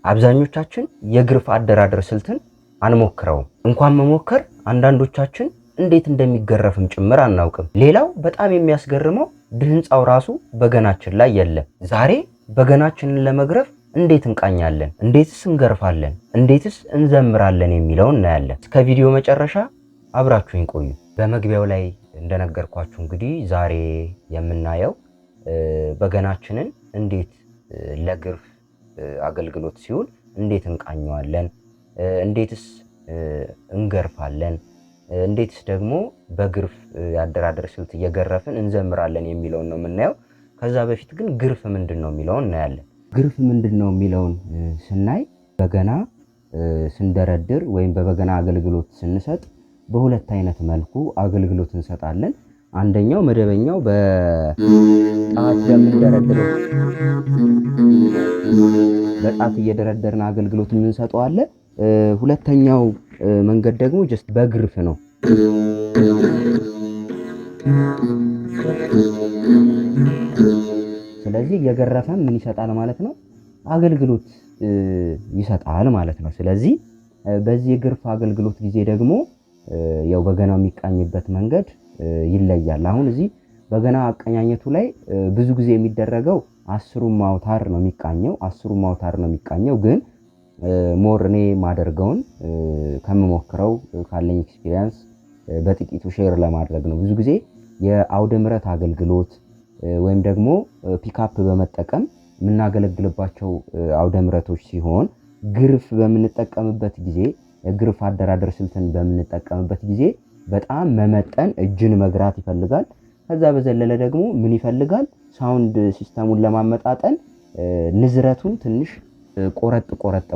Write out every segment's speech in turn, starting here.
አብዛኞቻችን የግርፍ አደራደር ስልትን አንሞክረውም። እንኳን መሞከር አንዳንዶቻችን እንዴት እንደሚገረፍም ጭምር አናውቅም። ሌላው በጣም የሚያስገርመው ድህንጻው ራሱ በገናችን ላይ የለም። ዛሬ በገናችንን ለመግረፍ እንዴት እንቃኛለን፣ እንዴትስ እንገርፋለን፣ እንዴትስ እንዘምራለን የሚለውን እናያለን። እስከ ቪዲዮ መጨረሻ አብራችሁኝ ቆዩ። በመግቢያው ላይ እንደነገርኳችሁ እንግዲህ ዛሬ የምናየው በገናችንን እንዴት ለግርፍ አገልግሎት ሲውል እንዴት እንቃኘዋለን፣ እንዴትስ እንገርፋለን፣ እንዴትስ ደግሞ በግርፍ ያደራደር ስልት እየገረፍን እንዘምራለን የሚለውን ነው የምናየው። ከዛ በፊት ግን ግርፍ ምንድነው የሚለውን እናያለን። ግርፍ ምንድነው የሚለውን ስናይ በገና ስንደረድር ወይም በበገና አገልግሎት ስንሰጥ በሁለት አይነት መልኩ አገልግሎት እንሰጣለን። አንደኛው መደበኛው በጣት የምንደረድረው በጣት እየደረደርን አገልግሎት የምንሰጠው አለ። ሁለተኛው መንገድ ደግሞ ጀስት በግርፍ ነው። ስለዚህ እየገረፈን ምን ይሰጣል ማለት ነው? አገልግሎት ይሰጣል ማለት ነው። ስለዚህ በዚህ የግርፍ አገልግሎት ጊዜ ደግሞ ያው በገናው የሚቃኝበት መንገድ ይለያል። አሁን እዚህ በገና አቀኛኘቱ ላይ ብዙ ጊዜ የሚደረገው አስሩም አውታር ነው የሚቃኘው። ግን ሞር እኔ ማደርገውን ከምሞክረው ካለኝ ኤክስፒሪየንስ በጥቂቱ ሼር ለማድረግ ነው። ብዙ ጊዜ የአውደ ምሕረት አገልግሎት ወይም ደግሞ ፒካፕ በመጠቀም የምናገለግልባቸው አውደ ምሕረቶች ሲሆን ግርፍ በምንጠቀምበት ጊዜ የግርፍ አደራደር ስልትን በምንጠቀምበት ጊዜ በጣም መመጠን እጅን መግራት ይፈልጋል። ከዛ በዘለለ ደግሞ ምን ይፈልጋል? ሳውንድ ሲስተሙን ለማመጣጠን ንዝረቱን ትንሽ ቆረጥ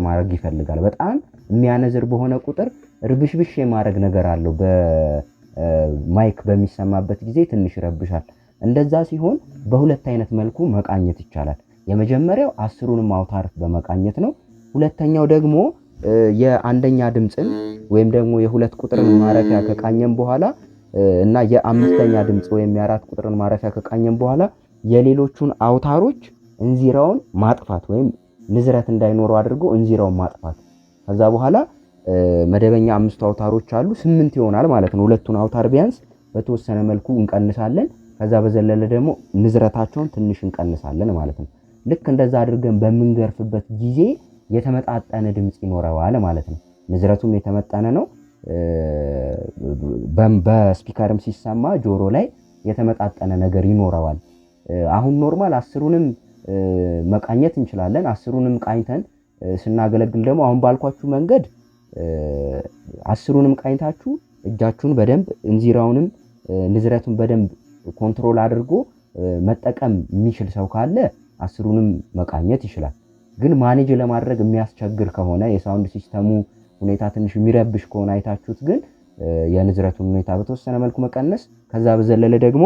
ማድረግ ይፈልጋል። በጣም የሚያነዝር በሆነ ቁጥር ርብሽብሽ የማድረግ ነገር አለው። በማይክ በሚሰማበት ጊዜ ትንሽ ይረብሻል። እንደዛ ሲሆን በሁለት አይነት መልኩ መቃኘት ይቻላል። የመጀመሪያው አስሩንም አውታር በመቃኘት ነው። ሁለተኛው ደግሞ የአንደኛ ድምጽን ወይም ደግሞ የሁለት ቁጥርን ማረፊያ ከቃኘን በኋላ እና የአምስተኛ ድምጽ ወይም የአራት ቁጥርን ማረፊያ ከቃኘን በኋላ የሌሎቹን አውታሮች እንዚራውን ማጥፋት ወይም ንዝረት እንዳይኖረው አድርጎ እንዚራውን ማጥፋት። ከዛ በኋላ መደበኛ 5 አውታሮች አሉ፣ 8 ይሆናል ማለት ነው። ሁለቱን አውታር ቢያንስ በተወሰነ መልኩ እንቀንሳለን። ከዛ በዘለለ ደግሞ ንዝረታቸውን ትንሽ እንቀንሳለን ማለት ነው። ልክ እንደዛ አድርገን በምንገርፍበት ጊዜ የተመጣጠነ ድምጽ ይኖረዋል ማለት ነው። ንዝረቱም የተመጠነ ነው። በስፒከርም ሲሰማ ጆሮ ላይ የተመጣጠነ ነገር ይኖረዋል። አሁን ኖርማል አስሩንም መቃኘት እንችላለን። አስሩንም ቃኝተን ስናገለግል ደግሞ አሁን ባልኳችሁ መንገድ አስሩንም ቃኝታችሁ እጃችሁን በደንብ እንዚራውንም ንዝረቱን በደንብ ኮንትሮል አድርጎ መጠቀም የሚችል ሰው ካለ አስሩንም መቃኘት ይችላል። ግን ማኔጅ ለማድረግ የሚያስቸግር ከሆነ የሳውንድ ሲስተሙ ሁኔታ ትንሽ የሚረብሽ ከሆነ አይታችሁት ግን የንዝረቱን ሁኔታ በተወሰነ መልኩ መቀነስ፣ ከዛ በዘለለ ደግሞ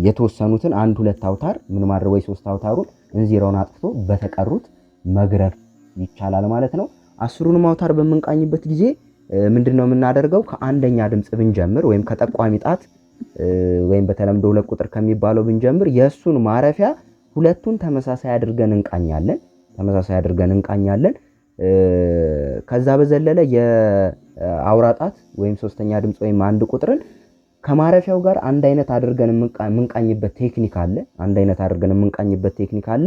የተወሰኑትን 1-2 አውታር ምን ማድረግ ወይ 3 አውታሩን እንዚራውን አጥፍቶ በተቀሩት መግረፍ ይቻላል ማለት ነው። አስሩንም አውታር በምንቃኝበት ጊዜ ምንድነው የምናደርገው? ከአንደኛ ድምጽ ብንጀምር ወይም ከጠቋሚ ጣት ወይም በተለምዶ 2 ቁጥር ከሚባለው ብንጀምር የሱን ማረፊያ ሁለቱን ተመሳሳይ አድርገን እንቃኛለን። ከዛ በዘለለ የአውራ ጣት ወይም ሶስተኛ ድምጽ ወይም 1 ቁጥርን ከማረፊያው ጋር አንድ አይነት አድርገን የምንቃኝበት ቴክኒክ አለ።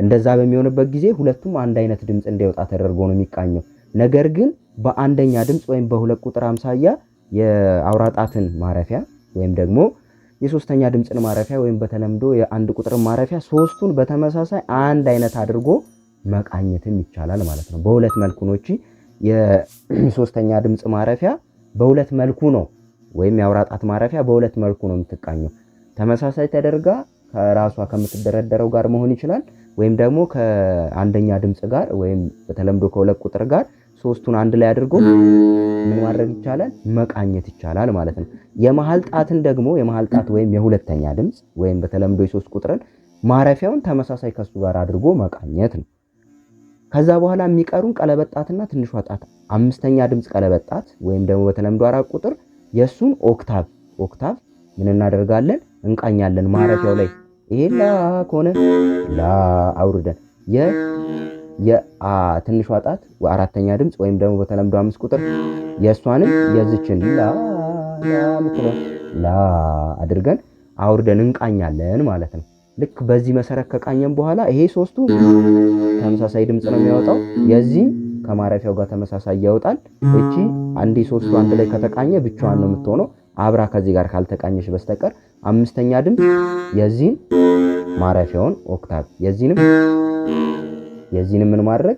እንደዛ በሚሆንበት ጊዜ ሁለቱም አንድ አይነት ድምጽ እንዲወጣ ተደርጎ ነው የሚቃኘው። ነገር ግን በአንደኛ ድምጽ ወይም በ2 ቁጥር አምሳያ የአውራ ጣትን ማረፊያ ወይም ደግሞ የሶስተኛ ድምጽን ማረፊያ ወይም በተለምዶ የ1 ቁጥር ማረፊያ ሶስቱን በተመሳሳይ አንድ አይነት አድርጎ መቃኘትም ይቻላል ማለት ነው። በሁለት መልኩ ነው። የሶስተኛ ድምጽ ማረፊያ በሁለት መልኩ ነው ወይም የአውራ ጣት ማረፊያ በሁለት መልኩ ነው የምትቃኘው። ተመሳሳይ ተደርጋ ከራሷ ከምትደረደረው ጋር መሆን ይችላል፣ ወይም ደግሞ ከአንደኛ ድምጽ ጋር ወይም በተለምዶ ከ2 ቁጥር ጋር ሶስቱን አንድ ላይ አድርጎ ምን ማድረግ ይቻላል? መቃኘት ይቻላል ማለት ነው። የመሃል ጣትን ደግሞ የመሃል ጣት ወይም የሁለተኛ ድምጽ ወይም በተለምዶ የ3 ቁጥርን ማረፊያውን ተመሳሳይ ከሱ ጋር አድርጎ መቃኘት ነው። ከዛ በኋላ የሚቀሩን ቀለበት ጣትና ትንሿ ጣት፣ አምስተኛ ድምጽ ቀለበት ጣት ወይም ደግሞ በተለምዶ 4 ቁጥር የሱን ኦክታቭ ምን እናደርጋለን? እንቃኛለን። ማረፊያው ላይ ይሄ ላ ከሆነ ላ አውርደን የአ ትንሿ ጣት አራተኛ ድምፅ ወይም ደግሞ በተለምዶ 5 ቁጥር የእሷንም የዚችን ላ ምትለው ላ አድርገን አውርደን እንቃኛለን ማለት ነው። ልክ በዚህ መሰረት ከቃኘን በኋላ ይሄ ሶስቱ ተመሳሳይ ድምፅ ነው የሚያወጣው። የዚህ ከማረፊያው ጋር ተመሳሳይ ያወጣል። እቺ አንዴ ሶስቱ አንድ ላይ ከተቃኘ ብቻዋን ነው የምትሆነው አብራ ከዚህ ጋር ካልተቃኘሽ በስተቀር። አምስተኛ ድምፅ የዚህን ማረፊያውን ኦክታቭ የዚህንም ምን ማድረግ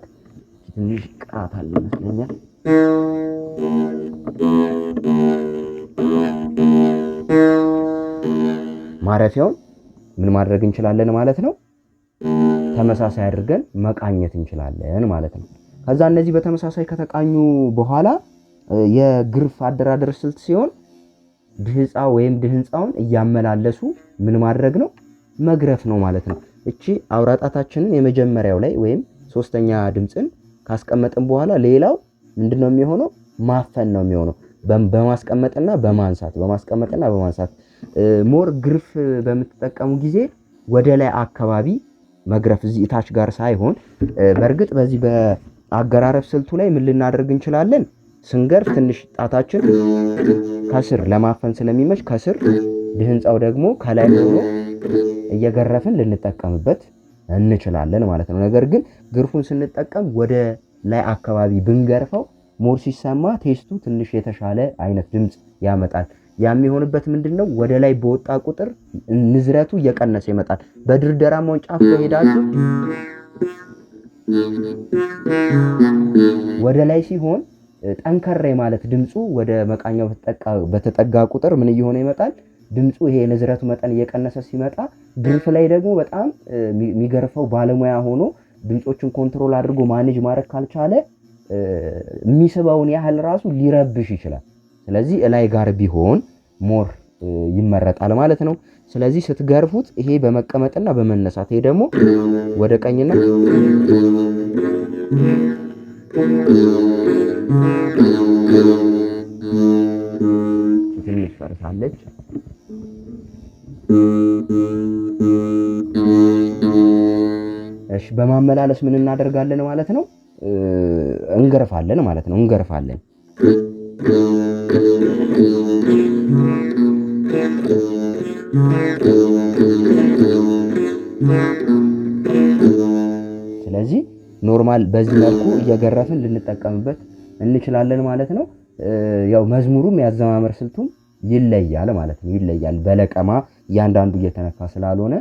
ትንሽ ቅራት አለ ይመስለኛል። ማረፊያውን ምን ማድረግ እንችላለን ማለት ነው፣ ተመሳሳይ አድርገን መቃኘት እንችላለን ማለት ነው። ከዛ እነዚህ በተመሳሳይ ከተቃኙ በኋላ የግርፍ አደራደር ስልት ሲሆን ድህፃ ወይም ድህንፃውን እያመላለሱ ምን ማድረግ ነው፣ መግረፍ ነው ማለት ነው። እቺ አውራጣታችንን የመጀመሪያው ላይ ወይም ሶስተኛ ድምፅን ካስቀመጥን በኋላ ሌላው ምንድነው የሚሆነው፣ ማፈን ነው የሚሆነው። በማስቀመጥና በማንሳት ሞር ግርፍ በምትጠቀሙ ጊዜ ወደ ላይ አካባቢ መግረፍ እዚህ እታች ጋር ሳይሆን፣ በእርግጥ በዚህ በአገራረፍ ስልቱ ላይ ምን ልናደርግ እንችላለን፣ ስንገርፍ ትንሽ ጣታችን ከስር ለማፈን ስለሚመች ከስር ድህንፃው ደግሞ ከላይ ሆኖ እየገረፍን ልንጠቀምበት እንችላለን ማለት ነው። ነገር ግን ግርፉን ስንጠቀም ወደ ላይ አካባቢ ብንገርፈው ሞር ሲሰማ ቴስቱ ትንሽ የተሻለ አይነት ድምፅ ያመጣል። የሚሆንበት ምንድነው፣ ወደ ላይ በወጣ ቁጥር ንዝረቱ እየቀነሰ ይመጣል። በድርደራማው ጫፍ በሄዳችሁ ወደ ላይ ሲሆን ጠንከር ማለት ድምፁ ወደ መቃኛው በተጠጋ ቁጥር ምን እየሆነ ይመጣል፣ ድምፁ ይሄ ንዝረቱ መጠን እየቀነሰ ሲመጣ ግርፍ ላይ ደግሞ በጣም የሚገርፈው ባለሙያ ሆኖ ድምጾችን ኮንትሮል አድርጎ ማኔጅ ማድረግ ካልቻለ የሚስበውን ያህል ራሱ ሊረብሽ ይችላል። ስለዚህ እላይ ጋር ቢሆን ሞር ይመረጣል ማለት ነው። ስለዚህ ስትገርፉት ይሄ በመቀመጥና በመነሳት፣ ይሄ ደግሞ ወደ ቀኝና ትንሽ ፈርሳለች። እሺ በማመላለስ ምን እናደርጋለን ማለት ነው፣ እንገርፋለን ማለት ነው። እንገርፋለን ስለዚህ ኖርማል በዚህ መልኩ እየገረፍን ልንጠቀምበት እንችላለን ማለት ነው። ያው መዝሙሩም ያዘማመር ስልቱም ይለያል ማለት ነው። ይለያል በለቀማ እያንዳንዱ እየተነካ ስላልሆነ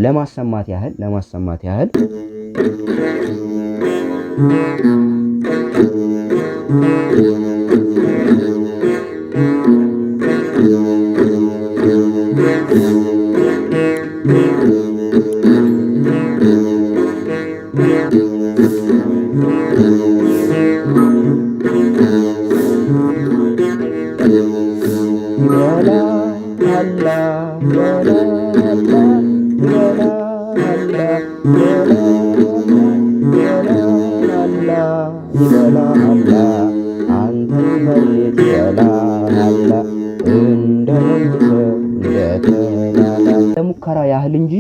ለማሰማት ያህል ለሙከራ ያህል እንጂ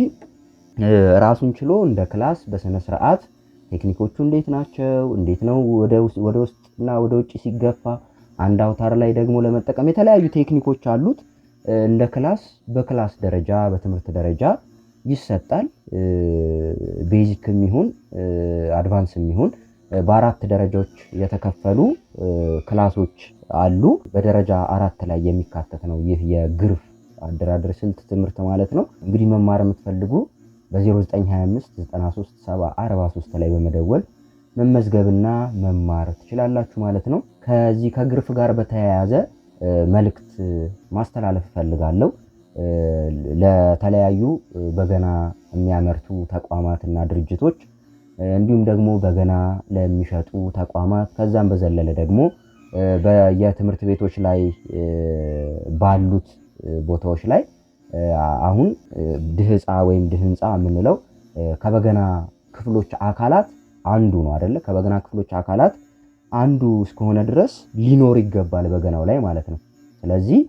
ራሱን ችሎ እንደ ክላስ በስነ ስርዓት ቴክኒኮቹ እንዴት ናቸው፣ እንዴት ነው ወደ ውስጥና ወደ ውጭ ሲገፋ፣ አንድ አውታር ላይ ደግሞ ለመጠቀም የተለያዩ ቴክኒኮች አሉት። እንደ ክላስ በክላስ ደረጃ በትምህርት ደረጃ ይሰጣል። ቤዚክም ይሁን አድቫንስም ይሁን በአራት ደረጃዎች የተከፈሉ ክላሶች አሉ። በደረጃ 4 ላይ የሚካተት ነው ይህ የግርፍ አደራደር ስልት ትምህርት ማለት ነው። እንግዲህ መማር የምትፈልጉ በ0925 93 70 43 ላይ በመደወል መመዝገብና መማር ትችላላችሁ ማለት ነው። ከዚህ ከግርፍ ጋር በተያያዘ መልእክት ማስተላለፍ ፈልጋለሁ። ለተለያዩ በገና የሚያመርቱ ተቋማትና ድርጅቶች እንዲሁም ደግሞ በገና ለሚሸጡ ተቋማት ከዛም በዘለለ ደግሞ በየትምህርት ቤቶች ላይ ባሉት ቦታዎች ላይ አሁን ድህፃ ወይም ድህንፃ የምንለው ከበገና ክፍሎች አካላት አንዱ ነው አይደለ? ከበገና ክፍሎች አካላት አንዱ እስከሆነ ድረስ ሊኖር ይገባል በገናው ላይ ማለት ነው። ስለዚህ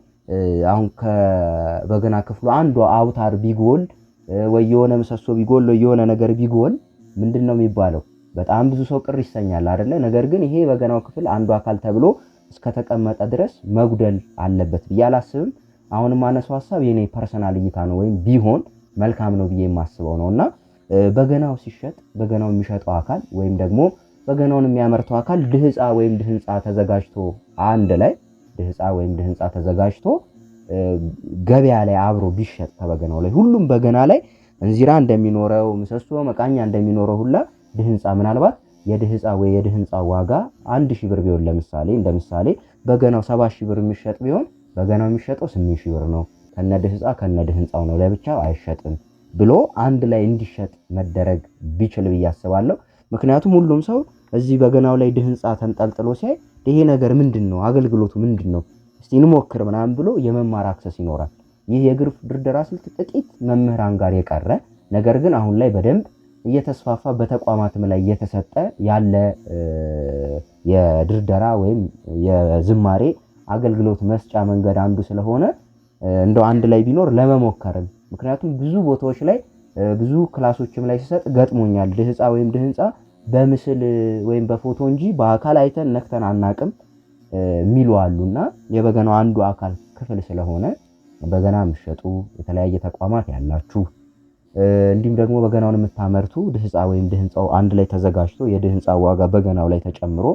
አሁን ከበገና ክፍሉ አንዱ አውታር ቢጎል ወይ የሆነ ምሰሶ ቢጎል ወይ የሆነ ነገር ቢጎል ምንድነው የሚባለው? በጣም ብዙ ሰው ቅር ይሰኛል አይደለ? ነገር ግን ይሄ በገናው ክፍል አንዱ አካል ተብሎ እስከተቀመጠ ድረስ መጉደል አለበት ብዬ አላስብም። አሁንም ማነሳው ሐሳብ የኔ ፐርሰናል እይታ ነው ወይም ቢሆን መልካም ነው ብዬ የማስበው ነውና በገናው ሲሸጥ በገናው የሚሸጠው አካል ወይም ደግሞ በገናውን የሚያመርተው አካል ድህፃ ወይም ድህንፃ ተዘጋጅቶ አንድ ላይ ድህፃ ወይም ድህንፃ ተዘጋጅቶ ገበያ ላይ አብሮ ቢሸጥ ከበገናው ላይ ሁሉም በገና ላይ እንዚራ እንደሚኖረው ምሰሶ መቃኛ እንደሚኖረው ሁላ ድህንፃ ምናልባት የድህፃ ወይ የድህንፃ ዋጋ 1000 ብር ቢሆን ለምሳሌ በገናው 7000 ብር የሚሸጥ ቢሆን በገናው የሚሸጠው 8000 ብር ነው። ከነድህፃ ከነድህንፃው ነው፣ ለብቻው አይሸጥም ብሎ አንድ ላይ እንዲሸጥ መደረግ ቢችል ብዬ አስባለሁ። ምክንያቱም ሁሉም ሰው እዚህ በገናው ላይ ድህንፃ ተንጠልጥሎ ሲያይ ይሄ ነገር ምንድነው አገልግሎቱ ምንድነው እስቲ እንሞክር ምናምን ብሎ የመማር አክሰስ ይኖራል። ይህ የግርፍ ድርደራ ስልት ጥቂት መምህራን ጋር የቀረ ነገር ግን አሁን ላይ በደንብ እየተስፋፋ በተቋማትም ላይ እየተሰጠ ያለ የድርደራ ወይም የዝማሬ አገልግሎት መስጫ መንገድ አንዱ ስለሆነ እንደው አንድ ላይ ቢኖር ለመሞከርም ምክንያቱም ብዙ ቦታዎች ላይ ብዙ ክላሶችም ላይ ሲሰጥ ገጥሞኛል። ድህፃ ወይም ድህንፃ በምስል ወይም በፎቶ እንጂ በአካል አይተን ነክተን አናቅም የሚሉ አሉና የበገናው አንዱ አካል ክፍል ስለሆነ በገና የምትሸጡ የተለያየ ተቋማት ያላችሁ እንዲሁም ደግሞ በገናውን የምታመርቱ ድህፃ ወይም ድህንፃው አንድ ላይ ተዘጋጅቶ የድህንፃው ዋጋ በገናው ላይ ተጨምሮ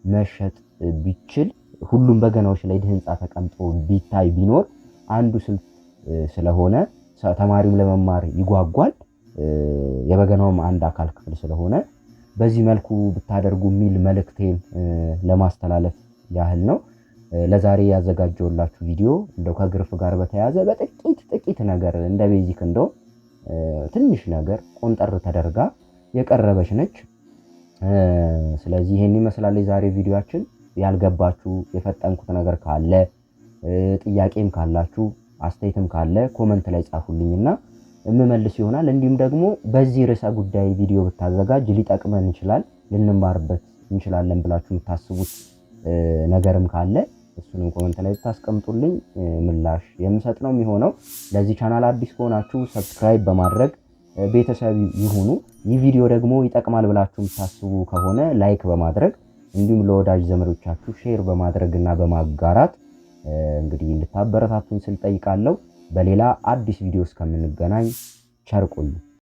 መሸጥ ቢችል ሁሉም በገናዎች ላይ ድህንፃ ተቀምጦ ቢታይ ቢኖር አንዱ ስልት ስለሆነ ተማሪም ለመማር ይጓጓል። የበገናውም አንድ አካል ክፍል ስለሆነ በዚህ መልኩ ብታደርጉ የሚል መልእክቴን ለማስተላለፍ ያህል ነው። ለዛሬ ያዘጋጀውላችሁ ቪዲዮ እንደው ከግርፍ ጋር በተያያዘ በጥቂት ነገር እንደ ቤዚክ እንደው ትንሽ ነገር ቆንጠር ተደርጋ የቀረበች ነች። ስለዚህ ይሄን ይመስላል የዛሬ ቪዲዮአችን። ያልገባችሁ የፈጠንኩት ነገር ካለ ጥያቄም ካላችሁ አስተያየትም ካለ ኮመንት ላይ ጻፉልኝና እመመልስ ይሆናል። እንዲሁም ደግሞ በዚህ ርዕሰ ጉዳይ ቪዲዮ ብታዘጋጅ ሊጠቅመን ይችላል ልንማርበት እንችላለን ብላችሁ የምታስቡት ነገርም ካለ እሱንም ኮመንት ላይ ብታስቀምጡልኝ ምላሽ የምሰጥ ነው የሚሆነው። ለዚህ ቻናል አዲስ ከሆናችሁ ሰብስክራይብ በማድረግ ቤተሰብ ይሁኑ። ይህ ቪዲዮ ደግሞ ይጠቅማል ብላችሁ የምታስቡ ከሆነ ላይክ በማድረግ እንዲሁም ለወዳጅ ዘመዶቻችሁ ሼር በማድረግና በማጋራት እንግዲህ እንድታበረታቱኝ ስል ጠይቃለሁ። በሌላ አዲስ ቪዲዮ እስከምንገናኝ ቸር ቆዩ።